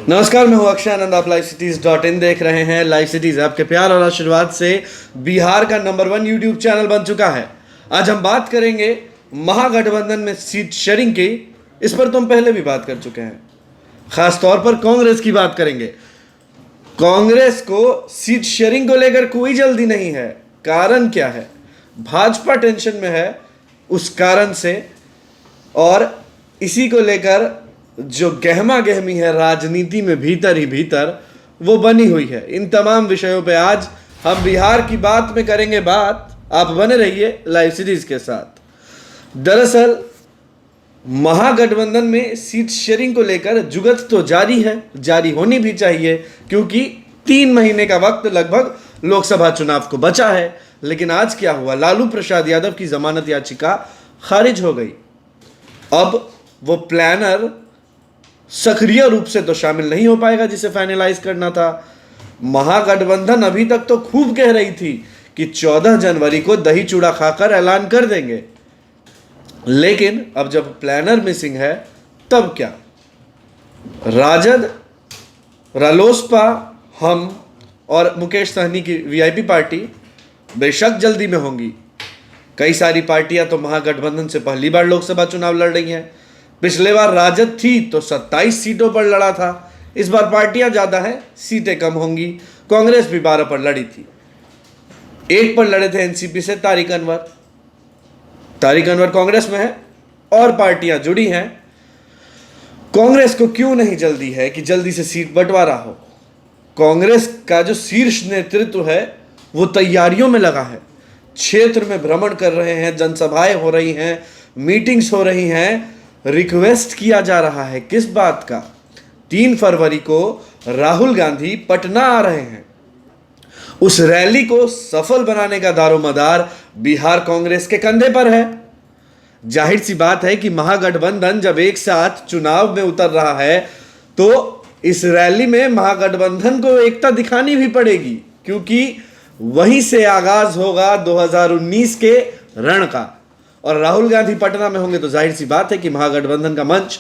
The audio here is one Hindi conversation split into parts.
नमस्कार, मैं हूं अक्षय आनंद। आप livecities.in देख रहे हैं। लाइव सिटीज आपके प्यार और आशीर्वाद से बिहार का नंबर 1 यूट्यूब चैनल बन चुका है। आज हम बात करेंगे महागठबंधन में सीट शेयरिंग की। इस पर तो हम पहले भी बात कर चुके हैं। खास तौर पर कांग्रेस की बात करेंगे। कांग्रेस को सीट शेयरिंग को लेकर कोई जल्दी नहीं है। कारण क्या है? भाजपा टेंशन में है उस कारण से, और इसी को लेकर जो गहमा गहमी है राजनीति में भीतर ही भीतर, वो बनी हुई है। इन तमाम विषयों पे आज हम बिहार की बात में करेंगे बात। आप बने रहिए लाइव सीरीज के साथ। दरअसल महागठबंधन में सीट शेयरिंग को लेकर जुगत तो जारी है, जारी होनी भी चाहिए, क्योंकि 3 महीने का वक्त लगभग लोकसभा चुनाव को बचा है। लेकिन आज क्या हुआ? लालू प्रसाद यादव की जमानत याचिका खारिज हो गई। अब वो प्लानर सक्रिय रूप से तो शामिल नहीं हो पाएगा जिसे फाइनलाइज करना था। महागठबंधन अभी तक तो खूब कह रही थी कि 14 जनवरी को दही चूड़ा खाकर ऐलान कर देंगे, लेकिन अब जब प्लानर मिसिंग है तब क्या? राजद, रालोसपा, हम और मुकेश सहनी की वीआईपी पार्टी बेशक जल्दी में होंगी। कई सारी पार्टियां तो महागठबंधन से पहली बार लोकसभा चुनाव लड़ रही हैं। पिछले बार राजद थी तो 27 सीटों पर लड़ा था। इस बार पार्टियां ज्यादा हैं, सीटें कम होंगी। कांग्रेस भी 12 पर लड़ी थी। 1 पर लड़े थे एनसीपी से तारिक अनवर कांग्रेस में है और पार्टियां जुड़ी हैं। कांग्रेस को क्यों नहीं जल्दी है कि जल्दी से सीट बंटवारा हो? कांग्रेस का जो शीर्ष नेतृत्व है वो तैयारियों में लगा है। क्षेत्र में भ्रमण कर रहे हैं, जनसभाएं हो रही हैं, मीटिंग्स हो रही हैं। रिक्वेस्ट किया जा रहा है किस बात का? 3 फरवरी को राहुल गांधी पटना आ रहे हैं। उस रैली को सफल बनाने का दारोमदार बिहार कांग्रेस के कंधे पर है। जाहिर सी बात है कि महागठबंधन जब एक साथ चुनाव में उतर रहा है तो इस रैली में महागठबंधन को एकता दिखानी भी पड़ेगी, क्योंकि वहीं से आगाज होगा 2019 के रण का। और राहुल गांधी पटना में होंगे तो जाहिर सी बात है कि महागठबंधन का मंच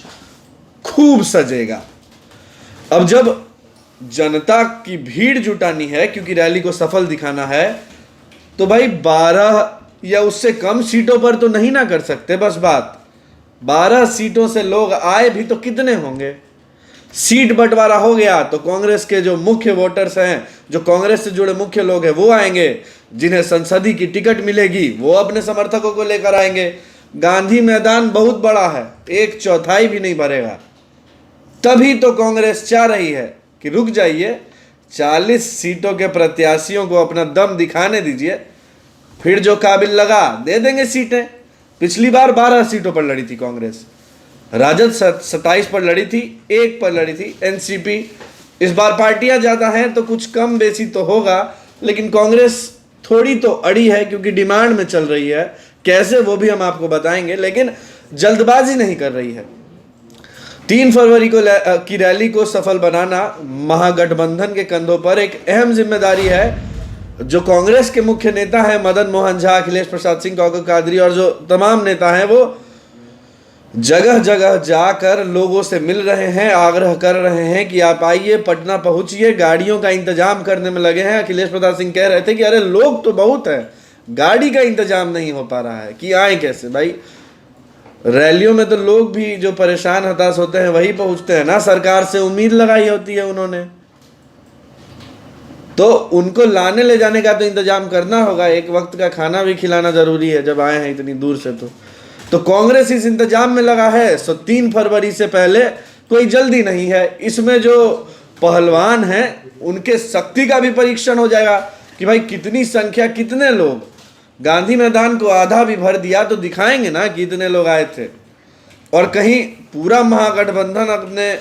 खूब सजेगा। अब जब जनता की भीड़ जुटानी है, क्योंकि रैली को सफल दिखाना है, तो भाई 12 या उससे कम सीटों पर तो नहीं ना कर सकते। बस बात 12 सीटों से लोग आए भी तो कितने होंगे? सीट बंटवारा हो गया तो कांग्रेस के जो मुख्य वोटर्स हैं, जो कांग्रेस से जुड़े मुख्य लोग हैं, वो आएंगे। जिन्हें संसदीय की टिकट मिलेगी वो अपने समर्थकों को लेकर आएंगे। गांधी मैदान बहुत बड़ा है, 1/4 भी नहीं भरेगा। तभी तो कांग्रेस चाह रही है कि रुक जाइए, 40 सीटों के प्रत्याशियों को अपना दम दिखाने दीजिए, फिर जो काबिल लगा दे देंगे सीटें। पिछली बार 12 सीटों पर लड़ी थी कांग्रेस, राजद 27 पर लड़ी थी, 1 पर लड़ी थी एनसीपी। इस बार पार्टियां ज्यादा हैं तो कुछ कम बेसी तो होगा, लेकिन कांग्रेस थोड़ी तो अड़ी है क्योंकि डिमांड में चल रही है। कैसे वो भी हम आपको बताएंगे, लेकिन जल्दबाजी नहीं कर रही है। 3 फरवरी को की रैली को सफल बनाना महागठबंधन के कंधों पर एक अहम जिम्मेदारी है। जो कांग्रेस के मुख्य नेता हैं मदन मोहन झा, अखिलेश प्रसाद सिंह, कौकब कादरी और जो तमाम नेता हैं, वो जगह जगह जाकर लोगों से मिल रहे हैं, आग्रह कर रहे हैं कि आप आइए, पटना पहुंचिए, गाड़ियों का इंतजाम करने में लगे हैं। अखिलेश प्रसाद सिंह कह रहे थे कि अरे लोग तो बहुत है, गाड़ी का इंतजाम नहीं हो पा रहा है कि आए कैसे। भाई रैलियों में तो लोग भी जो परेशान हताश होते हैं वही पहुंचते हैं ना। सरकार से उम्मीद लगाई होती है उन्होंने, तो उनको लाने ले जाने का तो इंतजाम करना होगा। एक वक्त का खाना भी खिलाना जरूरी है जब आए हैं इतनी दूर से। तो कांग्रेस इस इंतजाम में लगा है। 3 फरवरी से पहले कोई जल्दी नहीं है। इसमें जो पहलवान हैं उनके शक्ति का भी परीक्षण हो जाएगा कि भाई कितनी संख्या, कितने लोग। गांधी मैदान को आधा भी भर दिया तो दिखाएंगे ना कितने लोग आए थे। और कहीं पूरा महागठबंधन अपने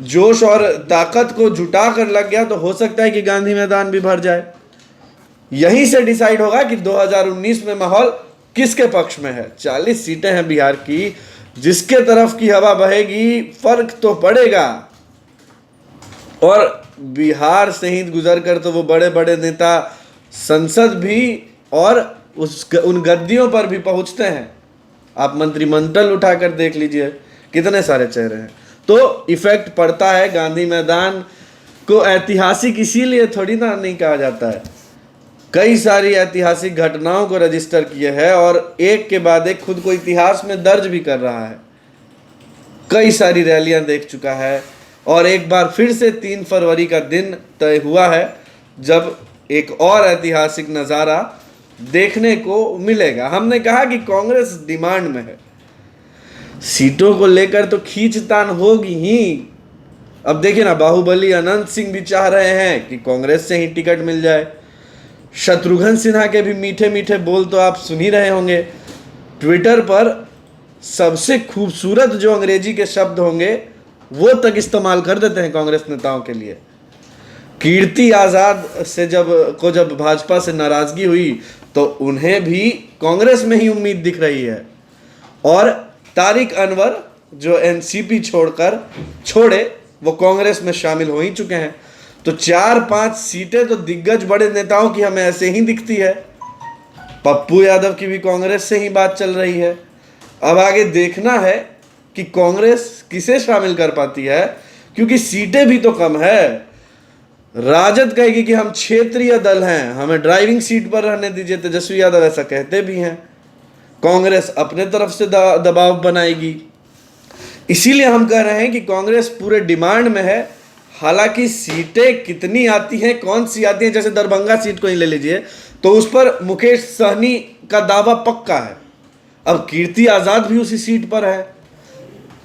जोश और ताकत को जुटा कर लग गया तो हो सकता है कि गांधी मैदान भी भर जाए। यहीं से डिसाइड होगा कि 2019 में माहौल किसके पक्ष में है। 40 सीटें हैं बिहार की, जिसके तरफ की हवा बहेगी फर्क तो पड़ेगा। और बिहार से ही गुजर कर तो वो बड़े बड़े नेता संसद भी और उन गद्दियों पर भी पहुंचते हैं। आप मंत्रिमंडल उठाकर देख लीजिए, कितने सारे चेहरे हैं। तो इफेक्ट पड़ता है। गांधी मैदान को ऐतिहासिक इसीलिए थोड़ी ना नहीं कहा जाता है, कई सारी ऐतिहासिक घटनाओं को रजिस्टर किए है और एक के बाद एक खुद को इतिहास में दर्ज भी कर रहा है। कई सारी रैलियां देख चुका है और एक बार फिर से 3 फरवरी का दिन तय हुआ है जब एक और ऐतिहासिक नज़ारा देखने को मिलेगा। हमने कहा कि कांग्रेस डिमांड में है, सीटों को लेकर तो खींचतान होगी ही। अब देखिए ना, बाहुबली अनंत सिंह भी चाह रहे हैं कि कांग्रेस से ही टिकट मिल जाए। शत्रुघ्न सिन्हा के भी मीठे मीठे बोल तो आप सुन ही रहे होंगे। ट्विटर पर सबसे खूबसूरत जो अंग्रेजी के शब्द होंगे वो तक इस्तेमाल कर देते हैं कांग्रेस नेताओं के लिए। कीर्ति आज़ाद से जब भाजपा से नाराजगी हुई तो उन्हें भी कांग्रेस में ही उम्मीद दिख रही है। और तारिक अनवर जो एनसीपी छोड़े वो कांग्रेस में शामिल हो ही चुके हैं। तो 4-5 सीटें तो दिग्गज बड़े नेताओं की हमें ऐसे ही दिखती है। पप्पू यादव की भी कांग्रेस से ही बात चल रही है। अब आगे देखना है कि कांग्रेस किसे शामिल कर पाती है, क्योंकि सीटें भी तो कम है। राजद कहेगी कि हम क्षेत्रीय दल हैं, हमें ड्राइविंग सीट पर रहने दीजिए, तेजस्वी यादव ऐसा कहते भी हैं। कांग्रेस अपने तरफ से दबाव बनाएगी। इसीलिए हम कह रहे हैं कि कांग्रेस पूरे डिमांड में है। हालांकि सीटें कितनी आती हैं, कौन सी आती हैं, जैसे दरभंगा सीट को ही ले लीजिए तो उस पर मुकेश सहनी का दावा पक्का है। अब कीर्ति आज़ाद भी उसी सीट पर है।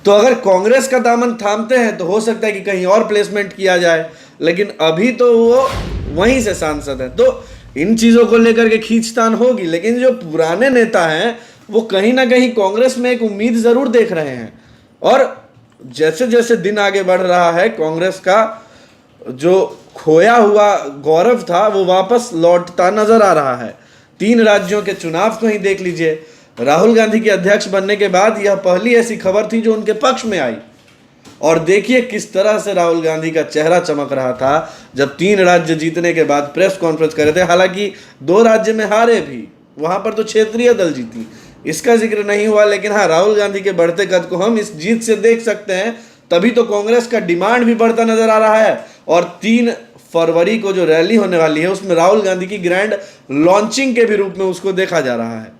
तो अगर कांग्रेस का दामन थामते हैं तो हो सकता है कि कहीं और प्लेसमेंट किया जाए, लेकिन अभी तो वो वहीं से सांसद है। तो इन चीज़ों को लेकर के खींचतान होगी, लेकिन जो पुराने नेता हैं वो कहीं ना कहीं कांग्रेस में एक उम्मीद ज़रूर देख रहे हैं। और जैसे जैसे दिन आगे बढ़ रहा है, कांग्रेस का जो खोया हुआ गौरव था वो वापस लौटता नजर आ रहा है। 3 राज्यों के चुनाव को ही देख लीजिए। राहुल गांधी के अध्यक्ष बनने के बाद यह पहली ऐसी खबर थी जो उनके पक्ष में आई। और देखिए किस तरह से राहुल गांधी का चेहरा चमक रहा था जब 3 राज्य जीतने के बाद प्रेस कॉन्फ्रेंस कर रहे थे। हालांकि 2 राज्य में हारे भी, वहां पर तो क्षेत्रीय दल जीती, इसका जिक्र नहीं हुआ। लेकिन हाँ, राहुल गांधी के बढ़ते कद को हम इस जीत से देख सकते हैं। तभी तो कांग्रेस का डिमांड भी बढ़ता नजर आ रहा है। और 3 फरवरी को जो रैली होने वाली है उसमें राहुल गांधी की ग्रैंड लॉन्चिंग के भी रूप में उसको देखा जा रहा है।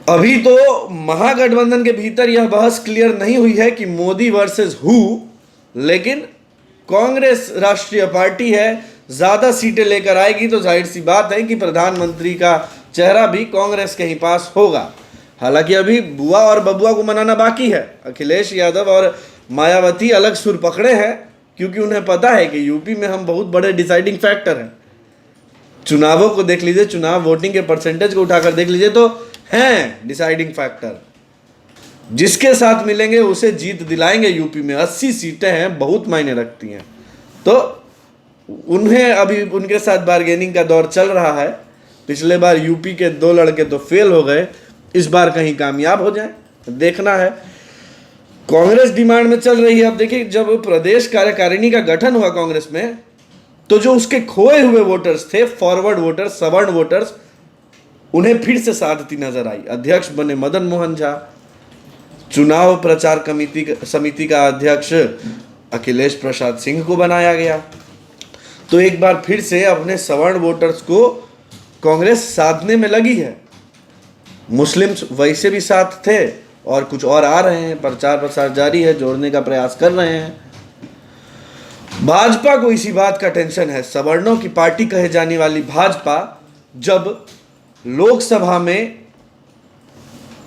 अभी तो महागठबंधन के भीतर यह बहस क्लियर नहीं हुई है कि मोदी वर्सेस हु, लेकिन कांग्रेस राष्ट्रीय पार्टी है, ज्यादा सीटें लेकर आएगी तो जाहिर सी बात है कि प्रधानमंत्री का चेहरा भी कांग्रेस के ही पास होगा। हालांकि अभी बुआ और बबुआ को मनाना बाकी है। अखिलेश यादव और मायावती अलग सुर पकड़े हैं, क्योंकि उन्हें पता है कि यूपी में हम बहुत बड़े डिसाइडिंग फैक्टर हैं। चुनावों को देख लीजिए, चुनाव वोटिंग के परसेंटेज को उठाकर देख लीजिए तो हैं डिसाइडिंग फैक्टर। जिसके साथ मिलेंगे उसे जीत दिलाएंगे। यूपी में 80 सीटें हैं, बहुत मायने रखती हैं। तो उन्हें अभी उनके साथ बार्गेनिंग का दौर चल रहा है। पिछले बार यूपी के 2 लड़के तो फेल हो गए, इस बार कहीं कामयाब हो जाए, देखना है। कांग्रेस डिमांड में चल रही है। अब देखिए, जब प्रदेश कार्यकारिणी का गठन हुआ कांग्रेस में, तो जो उसके खोए हुए वोटर्स थे, फॉरवर्ड वोटर्स, सवर्ण वोटर्स, उन्हें फिर से साधती नजर आई। अध्यक्ष बने मदन मोहन झा, चुनाव प्रचार समिति का अध्यक्ष अखिलेश प्रसाद सिंह को बनाया गया। तो एक बार फिर से अपने सवर्ण वोटर्स को कांग्रेस साधने में लगी है। मुस्लिम्स वैसे भी साथ थे और कुछ और आ रहे हैं, प्रचार प्रसार जारी है, जोड़ने का प्रयास कर रहे हैं। भाजपा को इसी बात का टेंशन है। सवर्णों की पार्टी कहे जाने वाली भाजपा जब लोकसभा में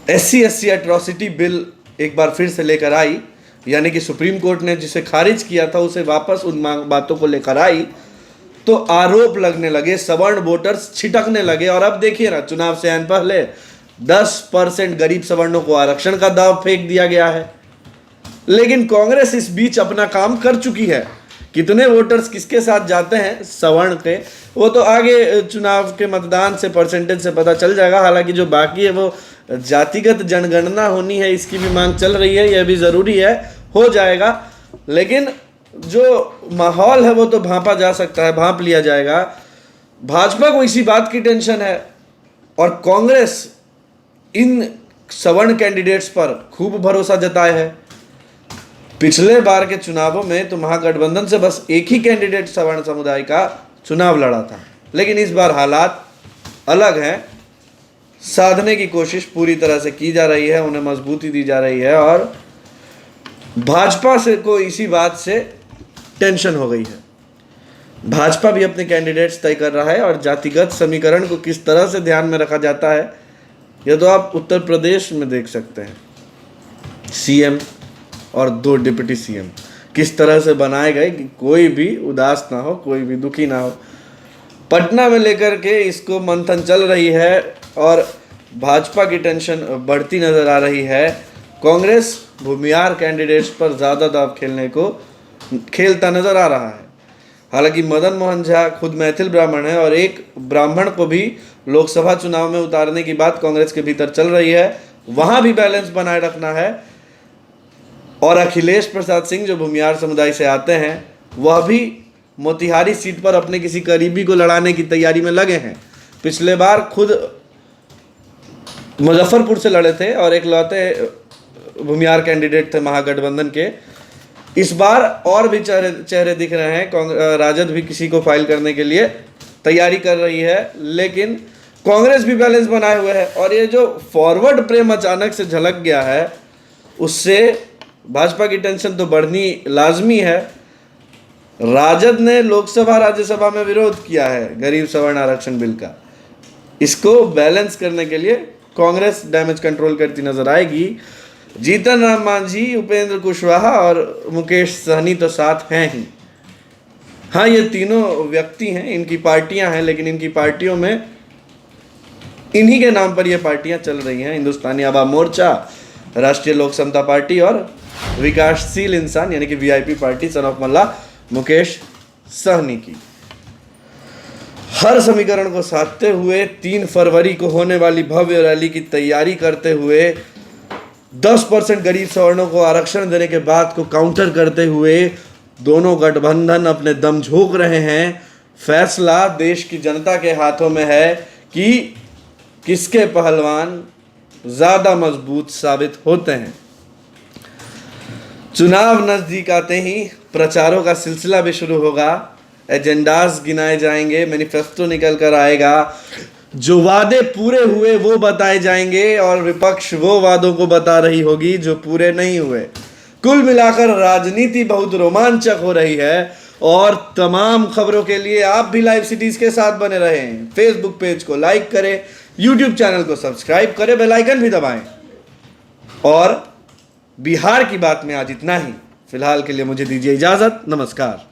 SC एट्रॉसिटी बिल एक बार फिर से लेकर आई, यानी कि सुप्रीम कोर्ट ने जिसे खारिज किया था उसे वापस उन बातों को लेकर आई, तो आरोप लगने लगे, सवर्ण वोटर्स छिटकने लगे। और अब देखिए ना, चुनाव से आने पहले 10% गरीब सवर्णों को आरक्षण का दाव फेंक दिया गया है। लेकिन कांग्रेस इस बीच अपना काम कर चुकी है। कितने वोटर्स किसके साथ जाते हैं सवर्ण के, वो तो आगे चुनाव के मतदान से परसेंटेज से पता चल जाएगा। हालांकि जो बाकी है वो जातिगत जनगणना होनी है, इसकी भी मांग चल रही है, यह भी ज़रूरी है, हो जाएगा। लेकिन जो माहौल है वो तो भांपा जा सकता है, भांप लिया जाएगा। भाजपा को इसी बात की टेंशन है और कांग्रेस इन सवर्ण कैंडिडेट्स पर खूब भरोसा जताए है। पिछले बार के चुनावों में तो महागठबंधन से बस एक ही कैंडिडेट सवर्ण समुदाय का चुनाव लड़ा था, लेकिन इस बार हालात अलग हैं। साधने की कोशिश पूरी तरह से की जा रही है, उन्हें मजबूती दी जा रही है और भाजपा से को इसी बात से टेंशन हो गई है। भाजपा भी अपने कैंडिडेट्स तय कर रहा है और जातिगत समीकरण को किस तरह से ध्यान में रखा जाता है यह तो आप उत्तर प्रदेश में देख सकते हैं। सीएम और 2 डिप्टी सीएम किस तरह से बनाए गए कि कोई भी उदास ना हो, कोई भी दुखी ना हो। पटना में लेकर के इसको मंथन चल रही है और भाजपा की टेंशन बढ़ती नजर आ रही है। कांग्रेस भूमिहार कैंडिडेट्स पर ज़्यादा दाव खेलता नजर आ रहा है। हालांकि मदन मोहन झा खुद मैथिल ब्राह्मण है और एक ब्राह्मण को भी लोकसभा चुनाव में उतारने की बात कांग्रेस के भीतर चल रही है, वहां भी बैलेंस बनाए रखना है। और अखिलेश प्रसाद सिंह जो भूमिहार समुदाय से आते हैं वह भी मोतिहारी सीट पर अपने किसी करीबी को लड़ाने की तैयारी में लगे हैं। पिछले बार खुद मुजफ्फरपुर से लड़े थे और एक लौते भूमिहार कैंडिडेट थे महागठबंधन के। इस बार और भी चेहरे दिख रहे हैं। राजद भी किसी को फाइल करने के लिए तैयारी कर रही है, लेकिन कांग्रेस भी बैलेंस बनाए हुए है। और ये जो फॉरवर्ड प्रेम अचानक से झलक गया है उससे भाजपा की टेंशन तो बढ़नी लाजमी है। राजद ने लोकसभा राज्यसभा में विरोध किया है गरीब सवर्ण आरक्षण बिल का। इसको बैलेंस करने के लिए कांग्रेस डैमेज कंट्रोल करती नजर आएगी। जीतन राम मांझी, उपेंद्र कुशवाहा और मुकेश सहनी तो साथ हैं ही। हाँ, ये तीनों व्यक्ति हैं, इनकी पार्टियां हैं, लेकिन इनकी पार्टियों में इन्हीं के नाम पर ये पार्टियां चल रही हैं। हिंदुस्तानी आवाम मोर्चा, राष्ट्रीय लोक समता पार्टी और विकासशील इंसान यानी कि वीआईपी पार्टी सन ऑफ मल्ला मुकेश सहनी की। हर समीकरण को साधते हुए 3 फरवरी को होने वाली भव्य रैली की तैयारी करते हुए 10% गरीब सवर्णों को आरक्षण देने के बाद को काउंटर करते हुए दोनों गठबंधन अपने दम झोंक रहे हैं। फैसला देश की जनता के हाथों में है कि किसके पहलवान ज़्यादा मजबूत साबित होते हैं। चुनाव नज़दीक आते ही प्रचारों का सिलसिला भी शुरू होगा। एजेंडास गिनाए जाएंगे, मैनिफेस्टो निकल कर आएगा, जो वादे पूरे हुए वो बताए जाएंगे और विपक्ष वो वादों को बता रही होगी जो पूरे नहीं हुए। कुल मिलाकर राजनीति बहुत रोमांचक हो रही है और तमाम खबरों के लिए आप भी लाइव सिटीज के साथ बने रहें। फेसबुक पेज को लाइक करें, यूट्यूब चैनल को सब्सक्राइब करें, बेल आइकन भी दबाएं। और बिहार की बात में आज इतना ही। फिलहाल के लिए मुझे दीजिए इजाजत। नमस्कार।